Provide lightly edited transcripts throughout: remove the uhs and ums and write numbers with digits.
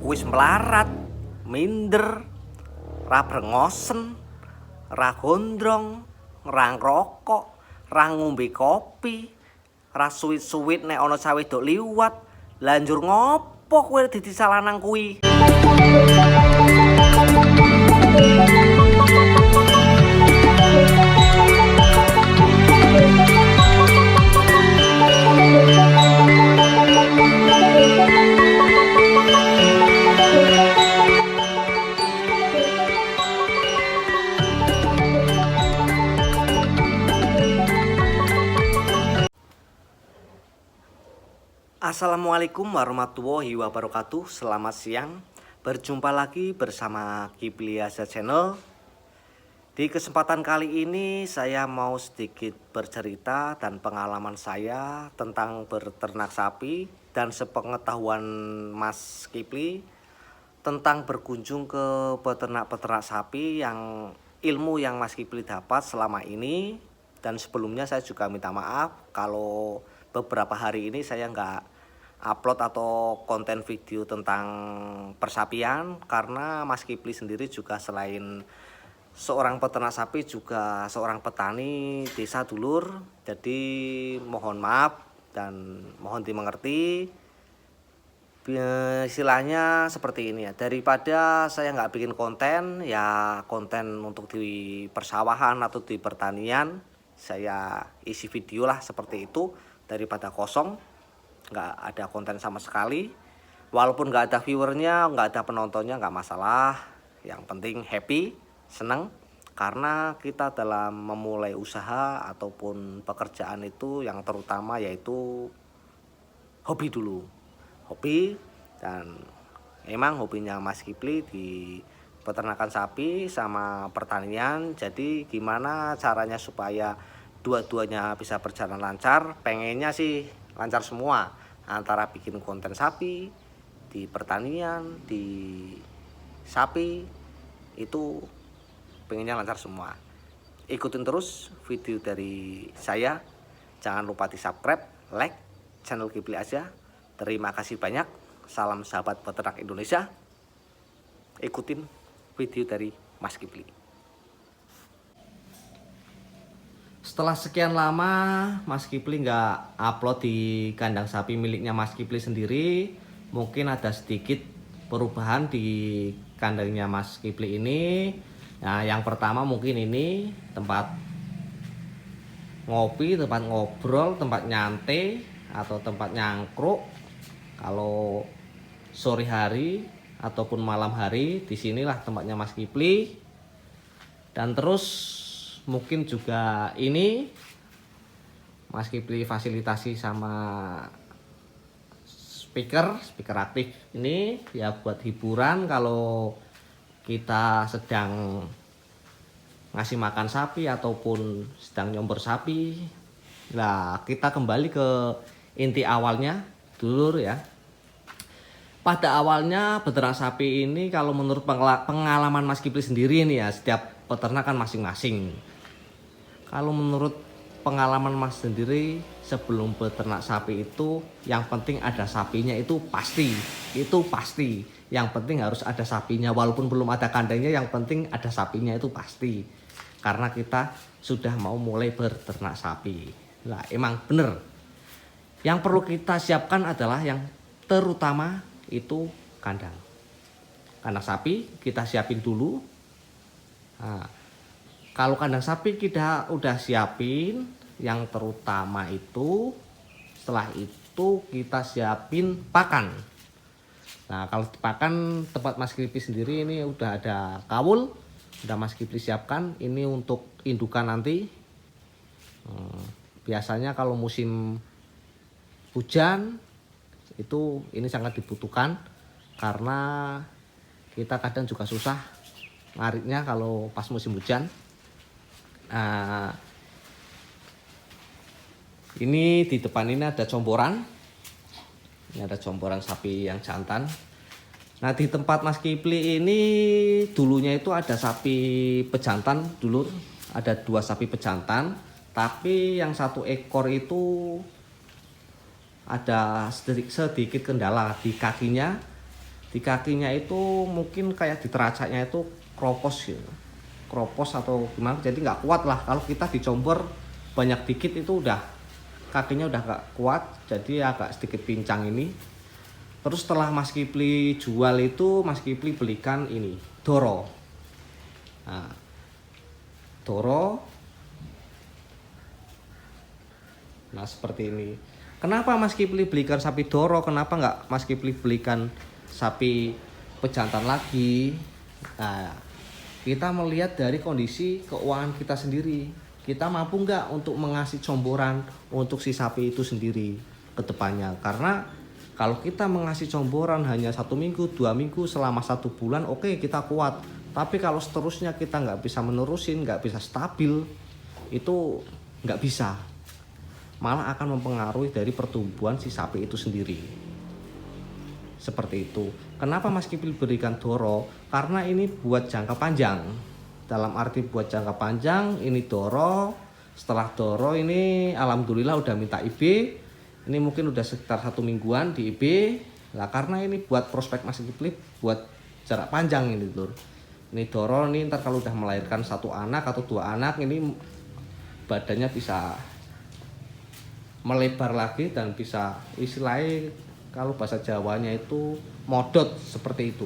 wis melarat, minder, ra brengosen, ra gondrong, ra ngrokok, ra ngombe kopi, ra suwit-suwit nek ana cah wedok liwat. Lah njur ngopo kowe dadi salanang kuwi? Assalamualaikum warahmatullahi wabarakatuh. Selamat siang. Berjumpa lagi bersama Kipli Aza Channel. Di kesempatan kali ini saya mau sedikit bercerita dan pengalaman saya tentang berternak sapi dan sepengetahuan Mas Kipli tentang berkunjung ke peternak-peternak sapi, yang ilmu yang Mas Kipli dapat selama ini. Dan sebelumnya saya juga minta maaf kalau beberapa hari ini saya nggak upload atau konten video tentang persapian, karena Mas Kipli sendiri juga selain seorang peternak sapi juga seorang petani desa dulur. Jadi mohon maaf dan mohon dimengerti. Istilahnya seperti ini ya, daripada saya nggak bikin konten, ya konten untuk di persawahan atau di pertanian saya isi video lah seperti itu, daripada kosong nggak ada konten sama sekali. Walaupun nggak ada viewernya, nggak ada penontonnya, nggak masalah, yang penting happy, seneng. Karena kita dalam memulai usaha ataupun pekerjaan itu yang terutama yaitu hobi dulu, hobi. Dan emang hobinya Mas Kipli di peternakan sapi sama pertanian. Jadi gimana caranya supaya dua-duanya bisa berjalan lancar? Pengennya sih lancar semua, antara bikin konten sapi di pertanian, di sapi, itu pengennya lancar semua. Ikutin terus video dari saya, jangan lupa di subscribe, like channel Kipli Aza. Terima kasih banyak. Salam sahabat peternak Indonesia. Ikutin video dari Mas Kipli. Setelah sekian lama Mas Kipli nggak upload di kandang sapi miliknya Mas Kipli sendiri, mungkin ada sedikit perubahan di kandangnya Mas Kipli ini. Nah, yang pertama mungkin ini tempat ngopi, tempat ngobrol, tempat nyantai atau tempat nyangkruk. Kalau sore hari ataupun malam hari, disinilah tempatnya Mas Kipli. Dan terus mungkin juga ini Mas Kipli fasilitasi sama speaker aktif ini ya, buat hiburan kalau kita sedang ngasih makan sapi ataupun sedang nyomber sapi. Nah, kita kembali ke inti awalnya dulur ya. Pada awalnya peternak sapi ini, kalau menurut pengalaman Mas Kipli sendiri ini ya, setiap peternak kan masing-masing. Kalau menurut pengalaman Mas sendiri, sebelum beternak sapi itu yang penting ada sapinya, itu pasti. Yang penting harus ada sapinya, walaupun belum ada kandangnya, yang penting ada sapinya itu pasti. Karena kita sudah mau mulai beternak sapi. Nah, emang bener. Yang perlu kita siapkan adalah yang terutama itu kandang. Kandang sapi kita siapin dulu. Nah, kalau kandang sapi kita udah siapin, yang terutama itu, setelah itu kita siapin pakan. Nah, kalau pakan tempat Mas Kipli sendiri ini udah ada kawul, udah Mas Kipli siapkan. Ini untuk indukan nanti. Biasanya kalau musim hujan itu ini sangat dibutuhkan, karena kita kadang juga susah ngariknya kalau pas musim hujan. Nah, ini di depan ini ada comboran. Ini ada comboran sapi yang jantan. Nah, di tempat Mas Kipli ini dulunya itu ada sapi pejantan dulu, ada 2 sapi pejantan, tapi yang 1 ekor itu ada sedikit kendala di kakinya. Di kakinya itu mungkin kayak di teracaknya itu kropos gitu, kropos atau gimana, jadi nggak kuat lah. Kalau kita dicombor banyak dikit itu udah kakinya udah nggak kuat, jadi agak sedikit pincang ini. Terus setelah Mas Kipli jual itu, Mas Kipli belikan ini Doro. Nah, Doro. Nah seperti ini. Kenapa Mas Kipli belikan sapi Doro? Kenapa nggak Mas Kipli belikan sapi pejantan lagi? Nah, kita melihat dari kondisi keuangan kita sendiri. Kita mampu nggak untuk mengasih comboran untuk si sapi itu sendiri ke depannya? Karena kalau kita mengasih comboran hanya 1 minggu, 2 minggu, selama 1 bulan, oke, kita kuat. Tapi kalau seterusnya kita nggak bisa menerusin, nggak bisa stabil, itu nggak bisa. Malah akan mempengaruhi dari pertumbuhan si sapi itu sendiri. Seperti itu. Kenapa Mas Kipli berikan Doro? Karena ini buat jangka panjang. Dalam arti buat jangka panjang, ini Doro. Setelah Doro ini alhamdulillah udah minta IB. Ini mungkin udah sekitar 1 mingguan di IB. Nah karena ini buat prospek Mas Kipli buat jarak panjang ini Lur. Ini Doro nih ntar kalau udah melahirkan 1 anak atau 2 anak, ini badannya bisa melebar lagi dan bisa istilahnya kalau bahasa Jawanya itu modot, seperti itu,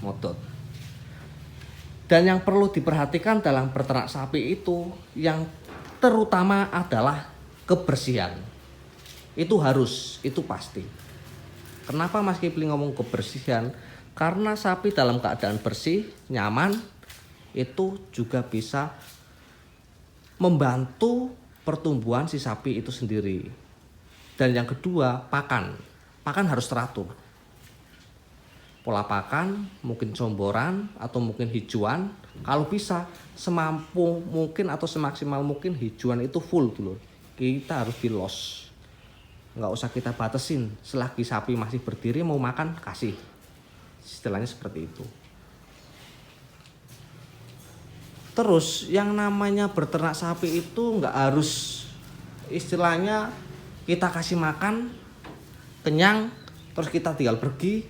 modot. Dan yang perlu diperhatikan dalam berternak sapi itu yang terutama adalah kebersihan. Itu harus, itu pasti. Kenapa Mas Kipli ngomong kebersihan? Karena sapi dalam keadaan bersih, nyaman, itu juga bisa membantu pertumbuhan si sapi itu sendiri. Dan yang kedua, pakan. Pakan harus teratur. Pola pakan, mungkin comboran atau mungkin hijauan. Kalau bisa, semampu mungkin atau semaksimal mungkin hijauan itu full dulu. Kita harus di los. Nggak usah kita batasin. Selagi sapi masih berdiri mau makan, kasih. Istilahnya seperti itu. Terus yang namanya berternak sapi itu nggak harus istilahnya kita kasih makan kenyang terus kita tinggal pergi.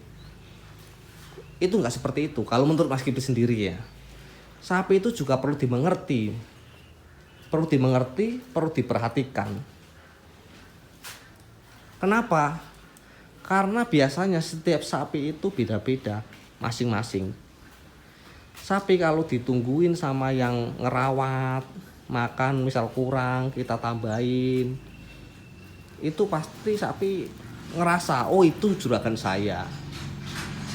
Itu nggak seperti itu. Kalau menurut Mas Kipli sendiri ya, sapi itu juga perlu dimengerti, perlu diperhatikan. Kenapa? Karena biasanya setiap sapi itu beda-beda masing-masing. Sapi kalau ditungguin sama yang ngerawat, makan misal kurang, kita tambahin, itu pasti sapi ngerasa, oh itu juragan saya,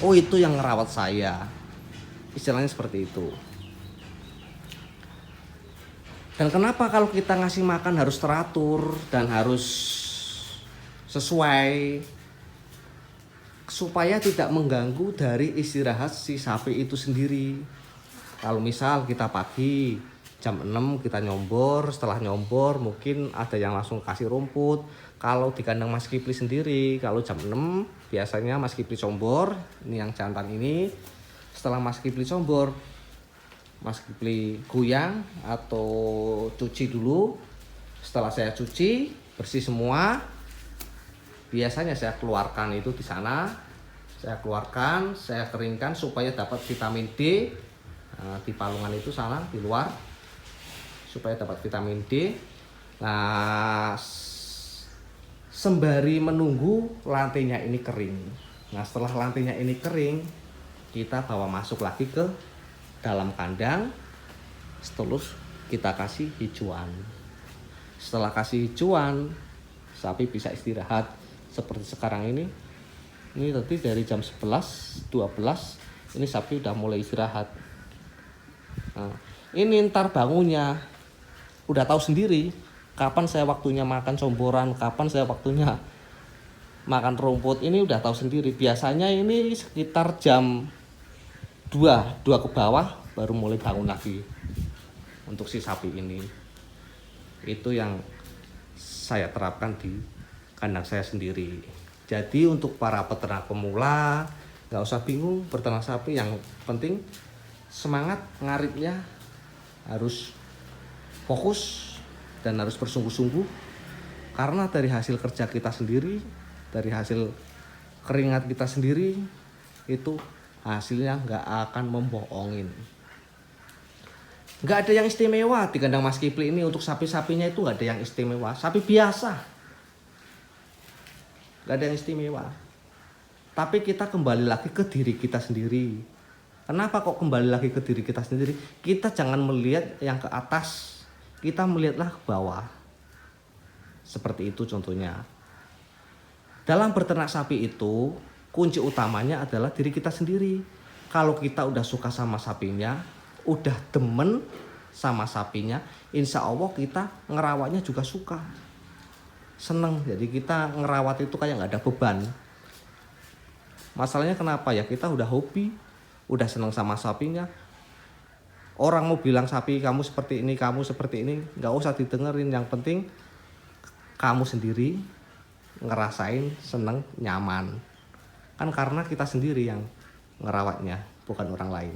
oh itu yang ngerawat saya. Istilahnya seperti itu. Dan kenapa kalau kita ngasih makan harus teratur dan harus sesuai, supaya tidak mengganggu dari istirahat si sapi itu sendiri. Kalau misal kita pagi jam 6 kita nyombor, setelah nyombor mungkin ada yang langsung kasih rumput. Kalau di kandang Mas Kipli sendiri, kalau jam 6 biasanya Mas Kipli combor, ini yang jantan ini. Setelah Mas Kipli combor, Mas Kipli goyang atau cuci dulu. Setelah saya cuci, bersih semua, biasanya saya keluarkan itu di sana. Saya keluarkan, saya keringkan supaya dapat vitamin D. Nah, di palungan itu sana di luar supaya dapat vitamin D. Nah, sembari menunggu lantainya ini kering. Nah, setelah lantainya ini kering, kita bawa masuk lagi ke dalam kandang. Terus kita kasih hijauan. Setelah kasih hijauan, sapi bisa istirahat seperti sekarang ini. Ini tadi dari jam 11, 12, ini sapi udah mulai istirahat. Nah, ini ntar bangunnya udah tahu sendiri kapan saya waktunya makan comboran, kapan saya waktunya makan rumput, ini udah tahu sendiri. Biasanya ini sekitar jam 2 ke bawah baru mulai bangun lagi untuk si sapi ini. Itu yang saya terapkan di kandang saya sendiri. Jadi untuk para peternak pemula nggak usah bingung berternak sapi, yang penting semangat ngaritnya harus fokus dan harus bersungguh-sungguh, karena dari hasil kerja kita sendiri, dari hasil keringat kita sendiri, itu hasilnya nggak akan membohongin. Nggak ada yang istimewa di kandang Mas Kipli ini. Untuk sapi-sapinya itu nggak ada yang istimewa, sapi biasa, nggak ada yang istimewa. Tapi kita kembali lagi ke diri kita sendiri. Kenapa kok kembali lagi ke diri kita sendiri? Kita jangan melihat yang ke atas, kita melihatlah ke bawah. Seperti itu contohnya. Dalam berternak sapi itu, kunci utamanya adalah diri kita sendiri. Kalau kita udah suka sama sapinya, udah demen sama sapinya, insya Allah kita ngerawatnya juga suka, seneng. Jadi kita ngerawat itu kayak nggak ada beban. Masalahnya kenapa ya, kita udah hobi, udah seneng sama sapinya. Orang mau bilang sapi kamu seperti ini, kamu seperti ini, nggak usah didengerin. Yang penting kamu sendiri ngerasain seneng, nyaman. Kan karena kita sendiri yang ngerawatnya, bukan orang lain.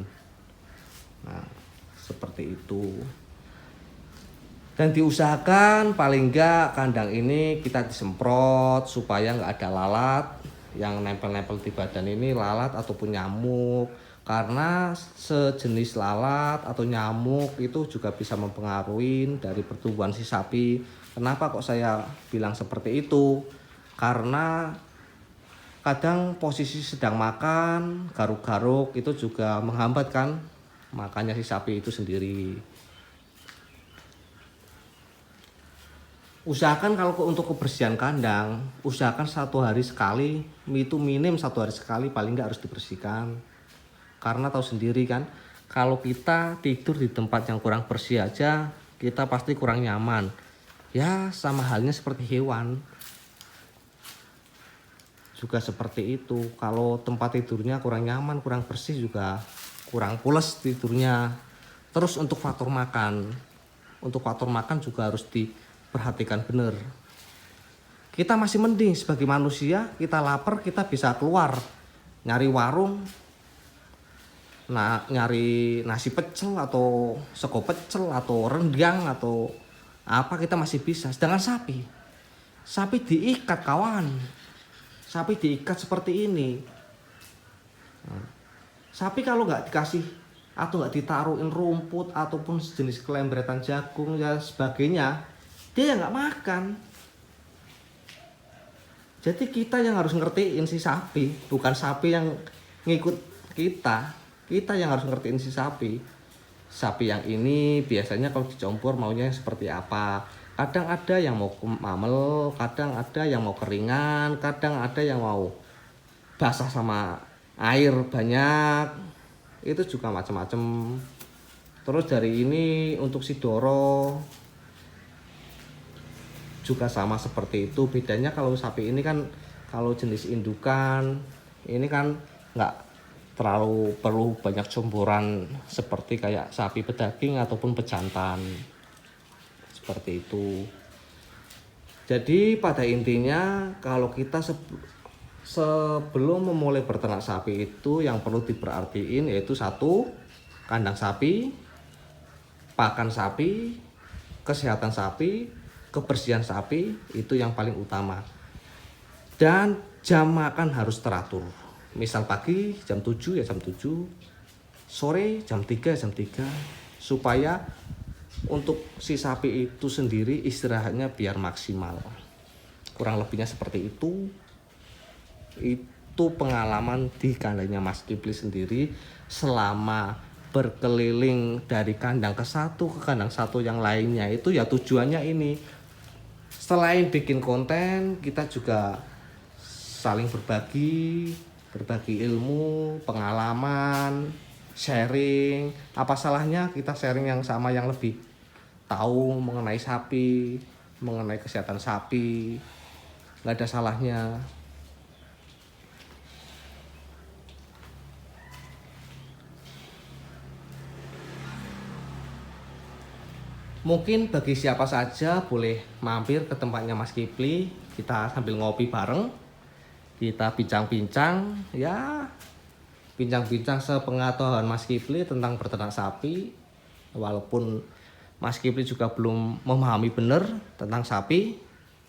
Nah, seperti itu. Dan diusahakan paling enggak kandang ini kita disemprot supaya nggak ada lalat yang nempel-nempel di badan ini, lalat ataupun nyamuk. Karena sejenis lalat atau nyamuk itu juga bisa mempengaruhi dari pertumbuhan si sapi. Kenapa kok saya bilang seperti itu? Karena kadang posisi sedang makan, garuk-garuk itu juga menghambat kan makannya si sapi itu sendiri. Usahakan kalau untuk kebersihan kandang, usahakan 1 hari sekali, itu minim 1 hari sekali paling nggak harus dibersihkan. Karena tahu sendiri kan, kalau kita tidur di tempat yang kurang bersih aja, kita pasti kurang nyaman. Ya sama halnya seperti hewan. Juga seperti itu, kalau tempat tidurnya kurang nyaman, kurang bersih juga kurang pules tidurnya. Terus untuk faktor makan, juga harus diperhatikan benar. Kita masih mending sebagai manusia, kita lapar kita bisa keluar nyari warung, nyari nasi pecel atau sego pecel atau rendang atau apa, kita masih bisa. Sedangkan sapi diikat kawan, sapi diikat seperti ini. Sapi kalau nggak dikasih atau nggak ditaruhin rumput ataupun sejenis kelembretan jagung ya sebagainya, dia ya nggak makan. Jadi kita yang harus ngertiin si sapi, bukan sapi yang ngikut kita. Kita yang harus ngertiin si sapi. Sapi yang ini biasanya kalau dicampur maunya seperti apa. Kadang ada yang mau mamel, kadang ada yang mau keringan, kadang ada yang mau basah sama air banyak. Itu juga macam-macam. Terus dari ini untuk si Doro juga sama seperti itu. Bedanya kalau sapi ini kan, kalau jenis indukan ini kan nggak terlalu perlu banyak comboran seperti kayak sapi pedaging ataupun pejantan seperti itu. Jadi pada intinya kalau kita sebelum memulai berternak sapi itu yang perlu diperhatiin yaitu 1, kandang sapi, pakan sapi, kesehatan sapi, kebersihan sapi, itu yang paling utama. Dan jam makan harus teratur. Misal pagi jam 7 ya jam 7, sore jam 3 jam 3, supaya untuk si sapi itu sendiri istirahatnya biar maksimal. Kurang lebihnya seperti itu. Itu pengalaman di kandangnya Mas Kipli sendiri selama berkeliling dari kandang ke satu ke kandang satu yang lainnya. Itu ya tujuannya ini, selain bikin konten, kita juga saling berbagi ilmu, pengalaman, sharing. Apa salahnya kita sharing yang sama, yang lebih tahu mengenai sapi, mengenai kesehatan sapi, nggak ada salahnya. Mungkin bagi siapa saja boleh mampir ke tempatnya Mas Kipli, kita sambil ngopi bareng, kita bincang-bincang, ya bincang-bincang sepengetahuan Mas Kipli tentang berternak sapi. Walaupun Mas Kipli juga belum memahami benar tentang sapi,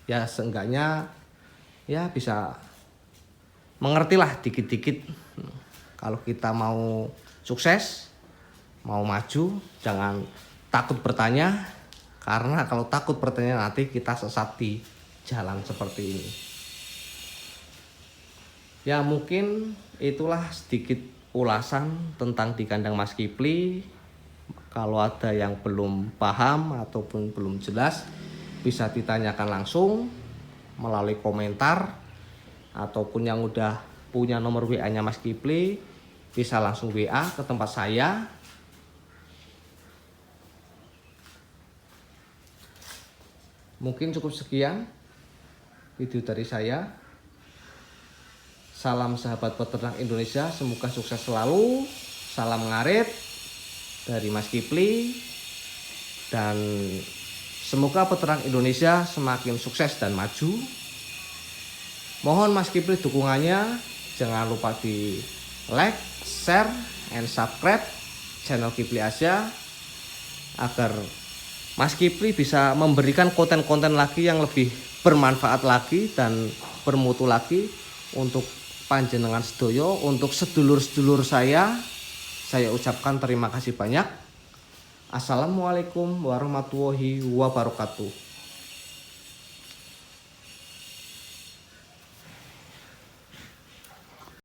ya seenggaknya ya bisa mengertilah dikit-dikit Kalau kita mau sukses, mau maju, jangan takut bertanya, karena kalau takut bertanya nanti kita sesat di jalan seperti ini. Ya mungkin itulah sedikit ulasan tentang di kandang Mas Kipli. Kalau ada yang belum paham ataupun belum jelas, bisa ditanyakan langsung melalui komentar, ataupun yang udah punya nomor WA-nya Mas Kipli bisa langsung WA ke tempat saya. Mungkin cukup sekian video dari saya. Salam sahabat peternak Indonesia, semoga sukses selalu. Salam ngarit dari Mas Kipli, dan semoga peternak Indonesia semakin sukses dan maju. Mohon Mas Kipli dukungannya, jangan lupa di like, share, and subscribe channel Kipli Asia, agar Mas Kipli bisa memberikan konten-konten lagi yang lebih bermanfaat lagi dan bermutu lagi untuk panjenengan sedoyo. Untuk sedulur-sedulur saya ucapkan terima kasih banyak. Assalamualaikum warahmatullahi wabarakatuh.